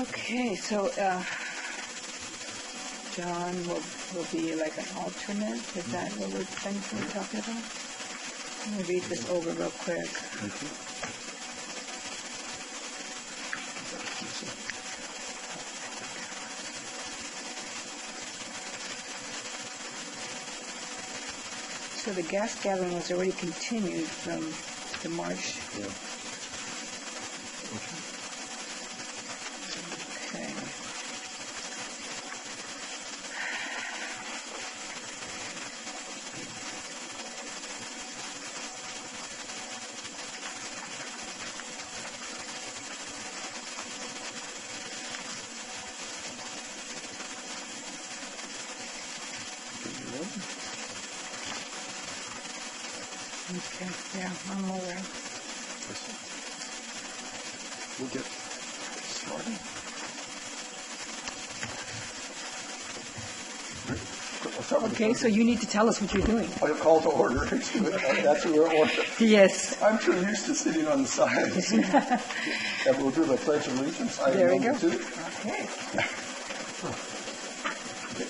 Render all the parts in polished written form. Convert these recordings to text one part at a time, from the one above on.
Okay, so John will be like an alternate. Is that what we're talking about? Let me read this over real quick. So the gas gathering was already continued from the March. Yeah. Okay. Okay, yeah, I'm aware. We'll get started. Okay, so you need to tell us what you're doing. A call to order. That's where we're order. Yes. I'm too used to sitting on the side. And we'll do the Pledge of Allegiance. There we go. Number 2. Okay.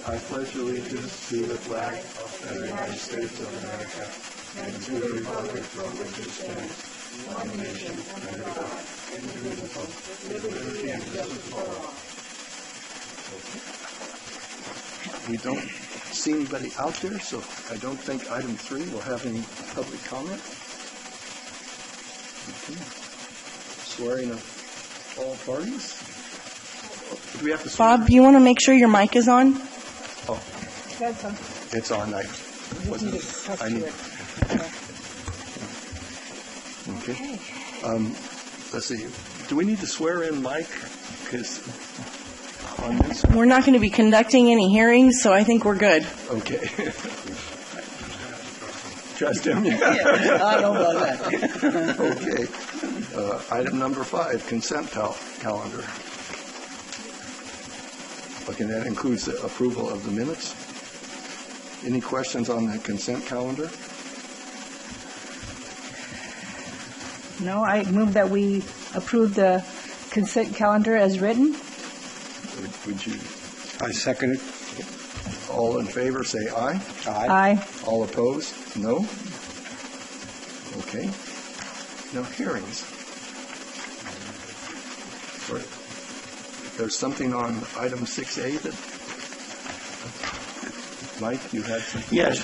I pledge allegiance to the flag of the United States of America and to the republic for which it stands, one nation, under God, indivisible, with liberty and justice for all. We don't see anybody out there, so I don't think item 3 will have any public comment. Okay. Swearing of all parties. Do we have to swear? Bob, you want to make sure your mic is on? Oh, That's on. it's on. I need. Okay. Let's see. Do we need to swear in Mike? Because on this. We're not going to be conducting any hearings, so I think we're good. Okay. Trust him. I don't know about that. Okay. Item number 5, consent calendar. Okay, that includes the approval of the minutes. Any questions on the consent calendar? No, I move that we approve the consent calendar as written. Would you? I second it. All in favor, say aye. Aye. All opposed? No? Okay. Now, hearings. There's something on item 6A that, Mike, you had something? Yes.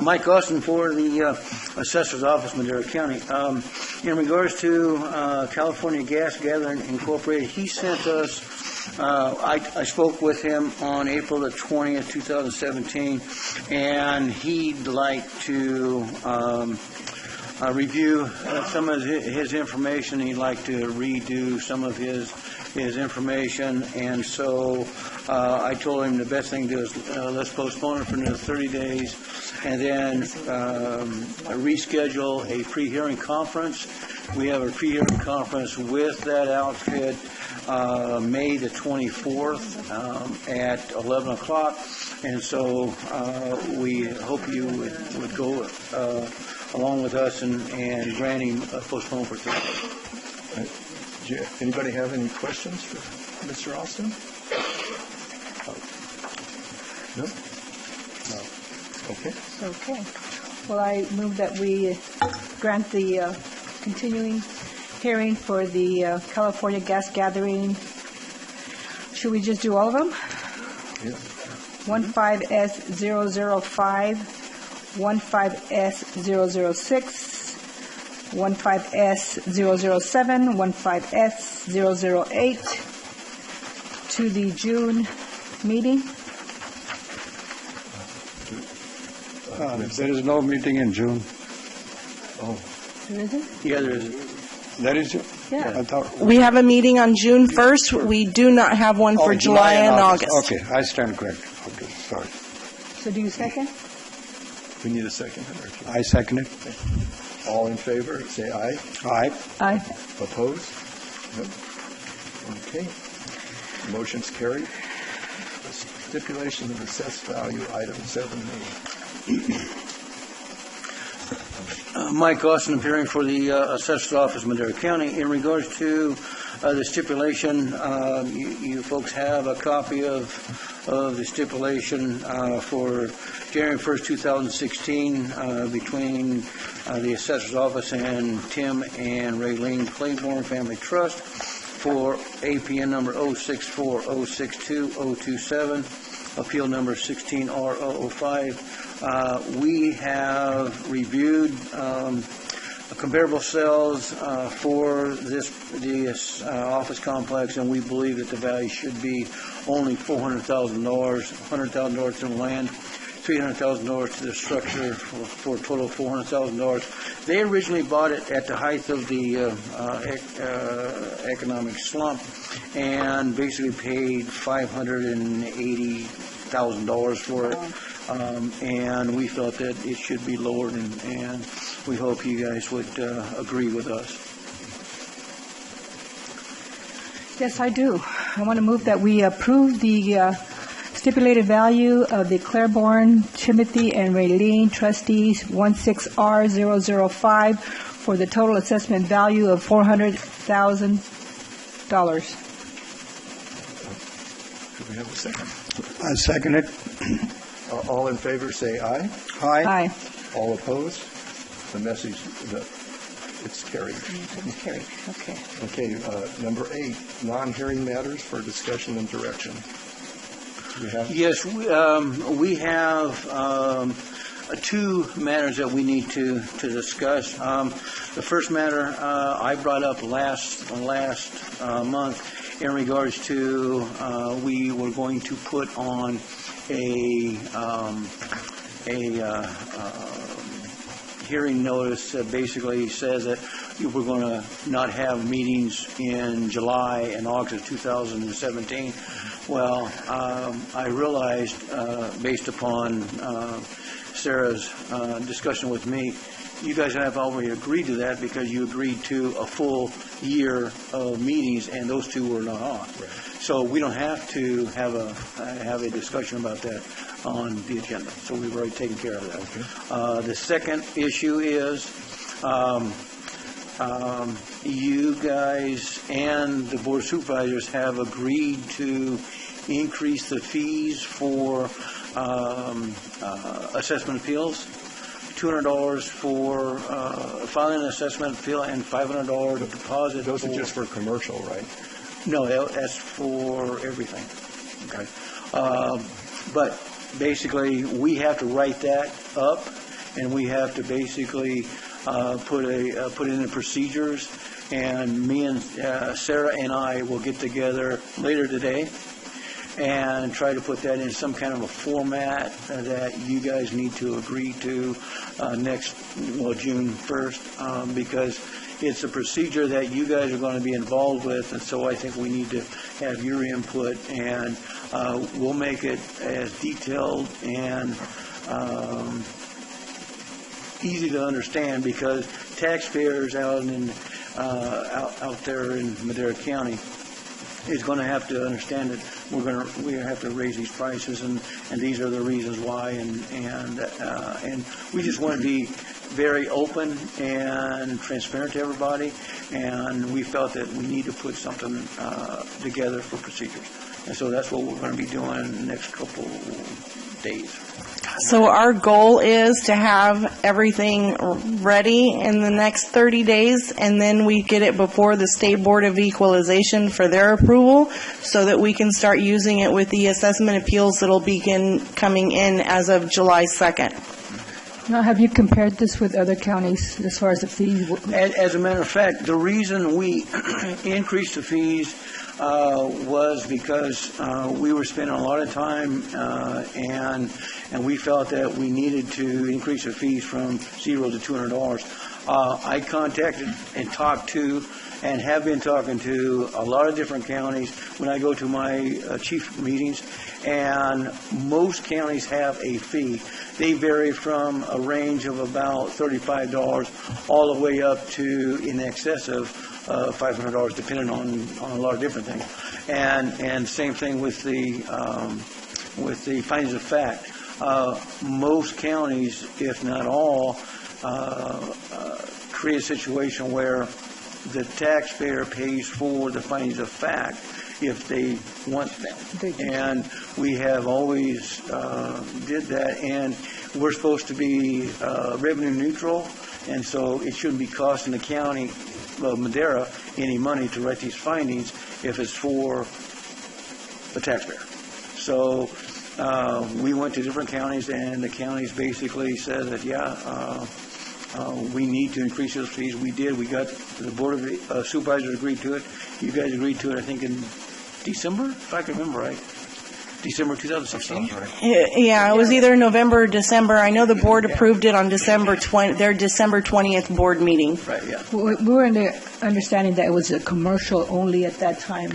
Mike Austin for the Assessor's Office, Madera County. In regards to California Gas Gathering Incorporated, he sent us, I spoke with him on April the 20th, 2017, and he'd like to review some of his information. He'd like to redo some of his information, and so I told him the best thing to do is let's postpone it for another 30 days and then reschedule a pre-hearing conference. We have a pre-hearing conference with that outfit May the 24th at 11 o'clock, and so we hope you would go along with us and granting a postponement for 30 days. Anybody have any questions for Mr. Austin? No? No. Okay. Okay. Well, I move that we grant the continuing hearing for the California gas gathering. Should we just do all of them? Yeah. 15S005, 15S006, 15S007, 15S008 to the June meeting. There is no meeting in June. Oh. There isn't? Yeah, there is. That is it? Yeah. I thought. We have a meeting on June 1st. We do not have one for July and August. Okay, I stand corrected. Okay, sorry. So do you second? We need a second. I second it. All in favor, say aye. Aye. Aye. Opposed? No. Okay. Motion's carried. Stipulation of assessed value, item 7A. Mike Austin, appearing for the Assessor's Office, Madera County. In regards to The stipulation, you folks have a copy of the stipulation for January 1st, 2016, between the Assessor's Office and Tim and Raylene Claiborne Family Trust for APN number 064062027, appeal number 16R005. We have reviewed comparable sales for the office complex, and we believe that the value should be only $400,000, $100,000 to the land, $300,000 to the structure, for a total of $400,000. They originally bought it at the height of the economic slump, and basically paid $580,000 for it. And we felt that it should be lowered, and we hope you guys would agree with us. Yes, I do. I want to move that we approve the stipulated value of the Claiborne, Timothy, and Raylene trustees 16R005 for the total assessment value of $400,000. Do we have a second? I second it. All in favor, say aye. Aye. All opposed? The message, it's carried. It's carried. Okay. Okay, number 8, non-hearing matters for discussion and direction. Do we have? Yes, we have two matters that we need to discuss. The first matter I brought up last month in regards to we were going to put on a hearing notice that basically says that we're going to not have meetings in July and August of 2017. Well, I realized, based upon Sarah's discussion with me, you guys have already agreed to that because you agreed to a full year of meetings, and those two were not on. Right. So we don't have to have a discussion about that on the agenda. So we've already taken care of that. Okay. The second issue is you guys and the Board of Supervisors have agreed to increase the fees for assessment appeals. $200 for filing an assessment appeal and $500 deposit. Those are just for commercial, right? No, that's for everything. Okay. But basically, we have to write that up, and we have to basically put in the procedures. And me and Sarah and I will get together later today and try to put that in some kind of a format that you guys need to agree to June 1st, because it's a procedure that you guys are going to be involved with, and so I think we need to have your input, and we'll make it as detailed and easy to understand, because taxpayers out there in Madera County is going to have to understand that we have to raise these prices, and these are the reasons why, and we just want to be very open and transparent to everybody, and we felt that we need to put something together for procedures, and so that's what we're going to be doing in the next couple days. So our goal is to have everything ready in the next 30 days, and then we get it before the State Board of Equalization for their approval, so that we can start using it with the assessment appeals that'll begin coming in as of July 2nd. Now, have you compared this with other counties as far as the fees? As a matter of fact, the reason we increased the fees was because we were spending a lot of time and we felt that we needed to increase the fees from $0 to $200. I contacted and talked to and have been talking to a lot of different counties when I go to my chief meetings, and most counties have a fee. They vary from a range of about $35 all the way up to in excess of $500, depending on a lot of different things. And same thing with the findings of fact. Most counties, if not all, create a situation where the taxpayer pays for the findings of fact if they want them. And we have always did that, and we're supposed to be revenue neutral, and so it shouldn't be costing the county of Madera any money to write these findings if it's for the taxpayer. So we went to different counties, and the counties basically said that, we need to increase those fees. We did. We got, the Board of Supervisors agreed to it. You guys agreed to it, I think, in December, if I can remember right. December 2016? Yeah, it was either November or December. I know the board approved it on their December 20th board meeting. Right, yeah. We were in the understanding that it was a commercial only at that time,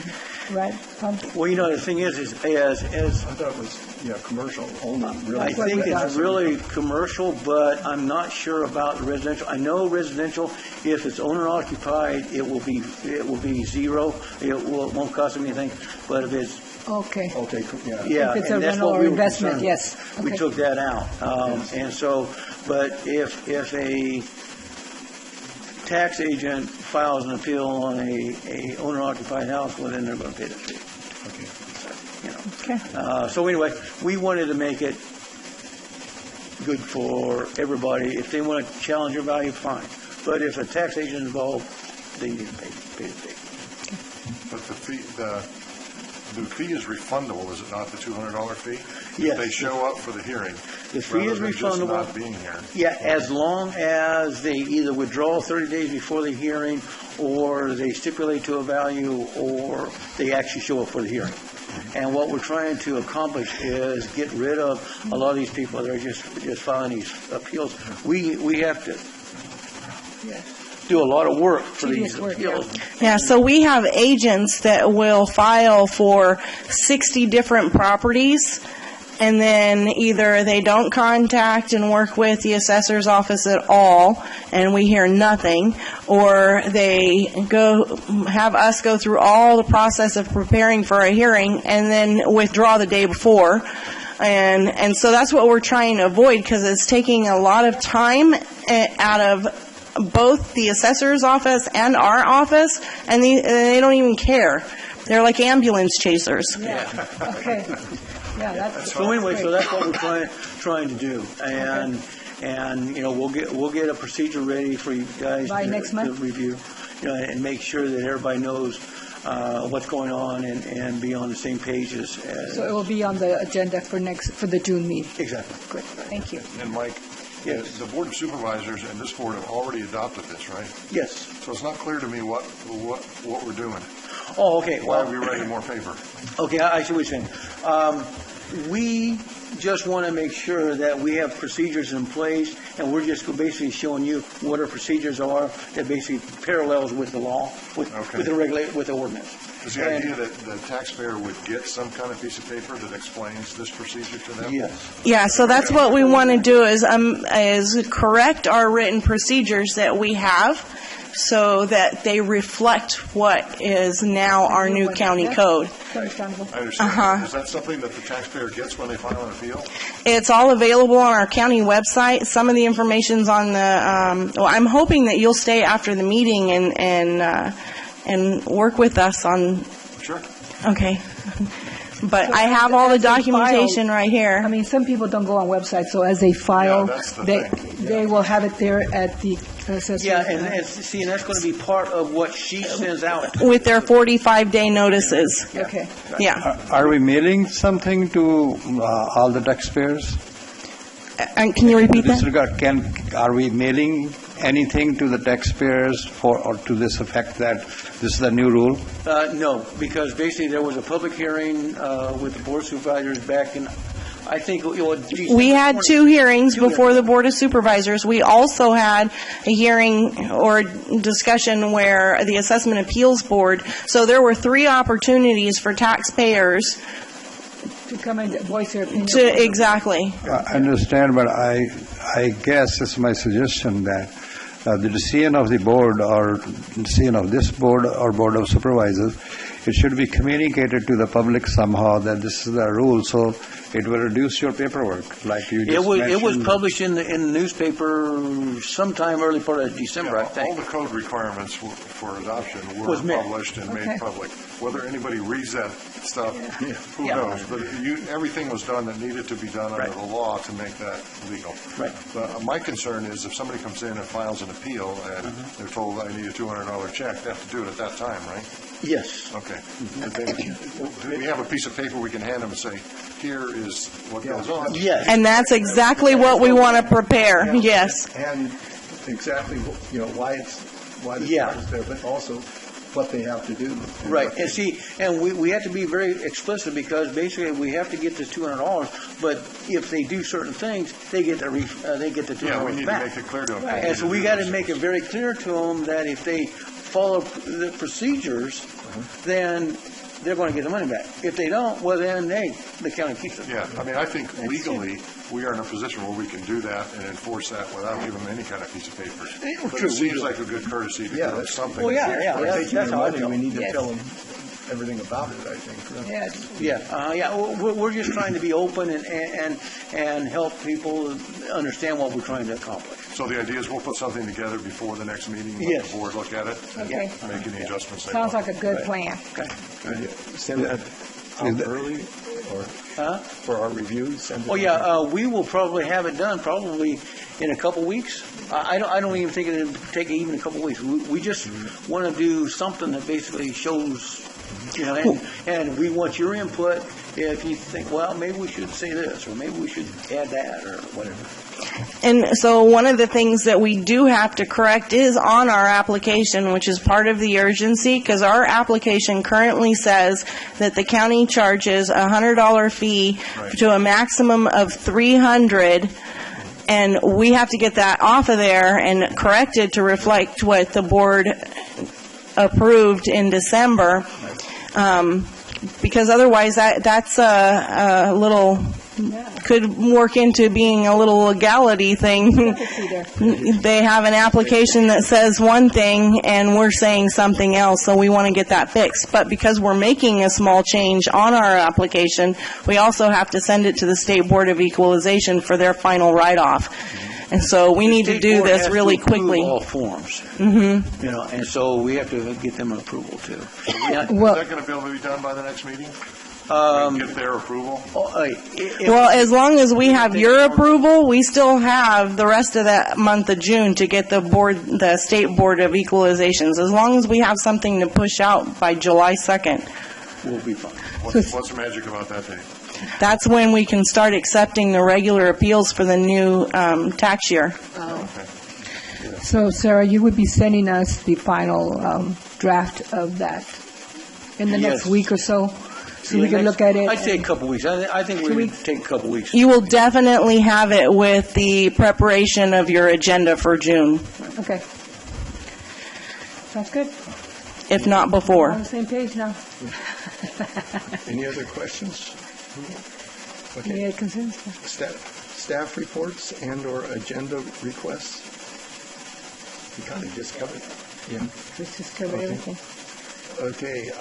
right, Tom? Well, the thing is I thought it was, commercial only, really. I think it's really commercial, but I'm not sure about residential. I know residential, if it's owner occupied, it will be zero. It won't cost them anything. But if it's Okay. yeah, If it's a and that's rental what or we were investment, concerned yes. with. We Okay. took that out, and so. But if a tax agent files an appeal on a owner occupied house, well, then they're going to pay the fee. Okay. So anyway, we wanted to make it good for everybody. If they want to challenge your value, fine. But if a tax agent is involved, they need to pay the fee. But the fee is refundable, is it not, the $200 fee? Yes. If they show up for the hearing, The fee is rather than just refundable. not being here. Yeah, as long as they either withdraw 30 days before the hearing, or they stipulate to a value, or they actually show up for the hearing. And what we're trying to accomplish is get rid of a lot of these people that are just filing these appeals. We have to do a lot of work for these Tedious work, appeals. Yeah, so we have agents that will file for 60 different properties, and then either they don't contact and work with the assessor's office at all, and we hear nothing, or they have us go through all the process of preparing for a hearing and then withdraw the day before. And so that's what we're trying to avoid, because it's taking a lot of time out of both the assessor's office and our office, and they don't even care. They're like ambulance chasers. Yeah, okay. Yeah, that's. So anyway, great. so that's what we're trying to do, and we'll get a procedure ready for you guys By next month? to review, and make sure that everybody knows what's going on and be on the same page as. So it will be on the agenda for the June meeting. Exactly. Good, thank you. And Mike, Yes. the Board of Supervisors and this board have already adopted this, right? Yes. So it's not clear to me what we're doing. Oh, okay. Why Well, are we writing more paper? okay, I see what you're saying. We just want to make sure that we have procedures in place, and we're just basically showing you what our procedures are that basically parallels with the law, with the ordinance. Is the idea that the taxpayer would get some kind of piece of paper that explains this procedure to them? Yes. Yeah, so that's what we want to do is correct our written procedures that we have so that they reflect what is now our new county code. Understandable. I understand. Is that something that the taxpayer gets when they file an appeal? It's all available on our county website. Some of the information's on the, I'm hoping that you'll stay after the meeting and work with us on, Sure. okay. But So I have all the as they file- documentation right here. I mean, some people don't go on websites, so as they file, Yeah, that's the thing. they will have it there at the assessor's. Yeah, and that's going to be part of what she sends out. With their 45-day notices. Okay. Yeah. Are we mailing something to all the taxpayers? And can you repeat In this that? regard, are we mailing anything to the taxpayers or to this effect that this is the new rule? No, because basically there was a public hearing with the Board of Supervisors back in, I think, We had 2 hearings before the Board of Supervisors. We also had a hearing or discussion where the Assessment Appeals Board, so there were 3 opportunities for taxpayers To come and voice their opinion. exactly. I understand, but I guess it's my suggestion that the decision of the board or decision of this board or Board of Supervisors, it should be communicated to the public somehow that this is the rule, so it will reduce your paperwork, like you just mentioned. It was published in the newspaper sometime early part of December, I All think. the code requirements for for adoption Was were made. published and Okay. made public. Whether anybody reads that stuff, who Yeah. knows? But everything was done that needed to be done under Right. the law to make that legal. Right. But my concern is if somebody comes in and files an appeal and Mm-hmm. they're told I need a $200 check, they have to do it at that time, right? Yes. Okay. But then, do we have a piece of paper we can hand them and say, here is what goes on? Yes. And that's exactly what we want to prepare, yes. And exactly, why the Yeah. charge is there, but also what they have to do. Right, and see, and we have to be very explicit because basically we have to get the $200, but if they do certain things, they get the $200 Yeah, we need back. to make it clear to them. And so we got to make it very clear to them that if they follow the procedures, then they're going to get the money back. If they don't, well then, the county keeps it. Yeah, I mean, I think legally, we are in a position where we can do that and enforce that without giving them any kind of piece of paper. But true, it we seems do. like a good courtey to Yeah, give them something. Well, yeah, We're that's taking their how I money, feel. we need to Yes. tell them everything about it, I think. Yes. Yeah, we're just trying to be open and help people understand what we're trying to accomplish. So the idea is we'll put something together before the next meeting, let Yes. the board look at it, Okay. make any adjustments they Sounds want. like a good plan. Send that out early or Huh? for our review, send it. Oh, yeah, we will probably have it done probably in a couple weeks. I don't even think it'll take even a couple weeks. We just want to do something that basically shows, and we want your input if you think, well, maybe we should say this, or maybe we should add that, or whatever. And so one of the things that we do have to correct is on our application, which is part of the urgency, because our application currently says that the county charges a $100 fee to a maximum of $300, and we have to get that off of there and corrected to reflect what the board approved in December, because otherwise that's a little, could work into being a little legality thing. They have an application that says one thing and we're saying something else, so we want to get that fixed. But because we're making a small change on our application, we also have to send it to the State Board of Equalization for their final write-off. And so we need to State do Board this has really to approve quickly. all forms. And so we have to get them an approval too. So we have- Is that going to be able to be done by the next meeting? Get their approval? Well, as long as we have your approval, we still have the rest of that month of June to get the State Board of Equalizations. As long as we have something to push out by July 2nd, We'll be fine. What's the magic about that date? that's when we can start accepting the regular appeals for the new tax year. So, Sarah, you would be sending us the final draft of that in the next Yes. week or so? So we can look at it? I'd say a couple weeks. I think we would weeks? take a couple weeks. You will definitely have it with the preparation of your agenda for June, Okay. Sounds good. if not On before. the same page now. Any other questions? Any Okay, other concerns? staff reports and/or agenda requests? We kind of just covered. Yeah. Let's just cover Okay. everything. Okay,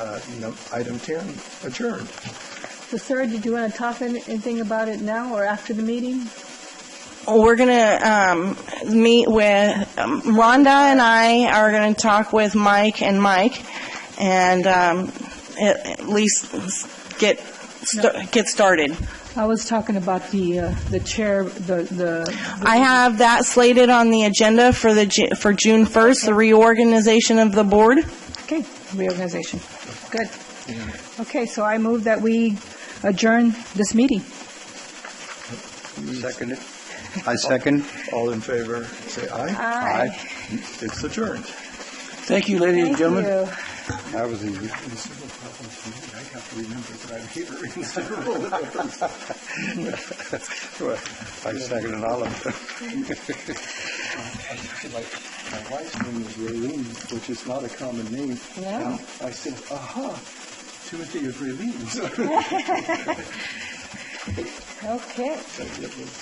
item 10, adjourned. So, Sarah, did you want to talk anything about it now or after the meeting? We're going to meet with, Rhonda and I are going to talk with Mike and at least get started. I was talking about the chair, I have that slated on the agenda for June 1st, the reorganization of the board. okay, reorganization. Good. Okay, so I move that we adjourn this meeting. Seconded. I second. All in favor, say aye. Aye. It's adjourned. Thank you, ladies and Thank gentlemen. you. That was easy. I have to remember that I'm here instead of rolling the first. I seconded all of them. My wife's name is Raylene, which is not a common name. Yeah. And I said, aha, Timothy is Raylene. Okay. So it was,